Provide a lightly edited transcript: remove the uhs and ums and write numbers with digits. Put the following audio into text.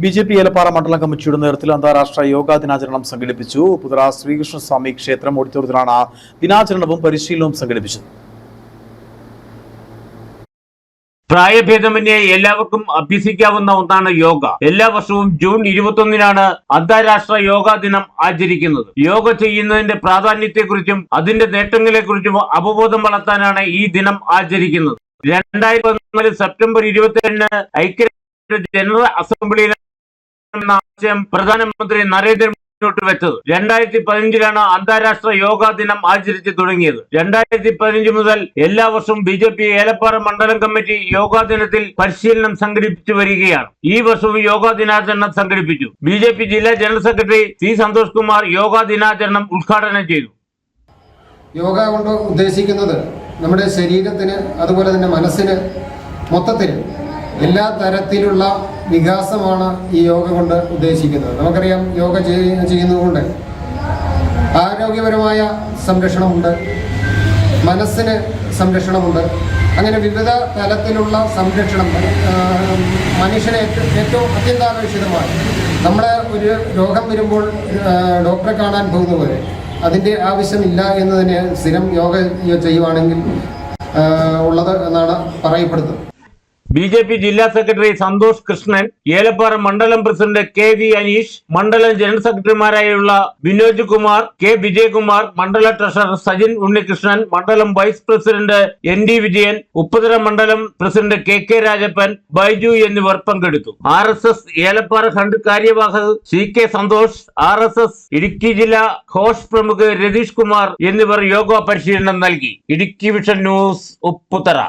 BJP. Elappara മണ്ഡലം കമ്മിറ്റിയുടെ നേതൃത്വത്തിൽ അന്താരാഷ്ട്ര യോഗാ ദിനാചരണം സംഘടിപ്പിച്ചു. പുതുറ ശ്രീകൃഷ്ണസ്വാമി ക്ഷേത്രം ഓഡിറ്റോറിയത്തിലാണ് ദിനാചരണവും പരിശീലനവും സംഘടിപ്പിച്ചത്. പ്രായഭേദമന്യേ എല്ലാവർക്കും അഭ്യസിക്കാവുന്ന ഒന്നാണ് യോഗ. എല്ലാ വർഷവും ജൂൺ 21-നാണ് അന്താരാഷ്ട്ര യോഗാ ദിനം ആചരിക്കുന്നത്. യോഗ ചെയ്യുന്നതിന്റെ പ്രാധാന്യത്തെക്കുറിച്ചും അതിന്റെ നേട്ടങ്ങളെക്കുറിച്ചും അവബോധം വളർത്താനാണ് ഈ ദിനം ആചരിക്കുന്നത്. 2014 സെപ്റ്റംബർ 27-ന് ഐക്യരാഷ്ട്ര ജനറൽ അസംബ്ലിയിൽ ആശയം പ്രധാനമന്ത്രി നരേന്ദ്രമോദി മുന്നോട്ട് വെച്ചത്. 2015-ലാണ് അന്താരാഷ്ട്ര യോഗാ ദിനം ആചരിച്ചു തുടങ്ങിയത്. 2015 മുതൽ എല്ലാ വർഷവും ബി.ജെ.പി. ഏലപ്പാറ മണ്ഡലം കമ്മിറ്റി യോഗാ ദിനത്തിൽ പരിശീലനം സംഘടിപ്പിച്ചു വരികയാണ്. ഈ വർഷവും യോഗാ ദിനാചരണം സംഘടിപ്പിച്ചു. ബി.ജെ.പി. ജില്ലാ general secretary C Santhosh Kumar yoga ദിനാചരണം ഉദ്ഘാടനം ചെയ്തു. യോഗ കൊണ്ട് ഉദ്ദേശിക്കുന്നത് നമ്മുടെ ശരീരത്തിന് അതുപോലെ തന്നെ മനസ്സിന് മൊത്തത്തിൽ എല്ലാ തരത്തിലുള്ള വികാസമാണ് ഈ യോഗ കൊണ്ട് ഉദ്ദേശിക്കുന്നത്. നമുക്കറിയാം, യോഗ ചെയ്യുന്നതുകൊണ്ട് ആരോഗ്യപരമായ സംരക്ഷണമുണ്ട്, മനസ്സിന് സംരക്ഷണമുണ്ട്. അങ്ങനെ വിവിധ തലത്തിലുള്ള സംരക്ഷണം മനുഷ്യന് ഏറ്റവും അത്യന്താപേക്ഷിതമാണ്. നമ്മുടെ ഒരു രോഗം വരുമ്പോൾ ഡോക്ടറെ കാണാൻ പോകുന്ന പോലെ അതിൻ്റെ ആവശ്യമില്ല എന്ന് തന്നെ സ്ഥിരം യോഗ ചെയ്യുവാണെങ്കിൽ ഉള്ളത് എന്നാണ് പറയപ്പെടുന്നത്. ബി.ജെ.പി. ജില്ലാ സെക്രട്ടറി സന്തോഷ് കൃഷ്ണൻ, ഏലപ്പാറ മണ്ഡലം പ്രസിഡന്റ് കെ.വി. അനീഷ്, മണ്ഡലം ജനറൽ സെക്രട്ടറിമാരായുള്ള വിനോജ് കുമാർ, കെ. വിജയകുമാർ, മണ്ഡല ട്രഷറർ സജിൻ ഉണ്ണികൃഷ്ണൻ, മണ്ഡലം വൈസ് പ്രസിഡന്റ് എൻ.ഡി. വിജയൻ, ഉപ്പുതറ മണ്ഡലം പ്രസിഡന്റ് കെ. രാജപ്പൻ, ബൈജു എന്നിവർ പങ്കെടുത്തു. RSS Elappara Khand കാര്യവാഹക് C.K. Santhosh, RSS Idukki ജില്ലാ ഘോഷ് പ്രമുഖ് രതീഷ് കുമാർ എന്നിവർ യോഗ പരിശീലനം നൽകി. Idukki vision news, Upputhara.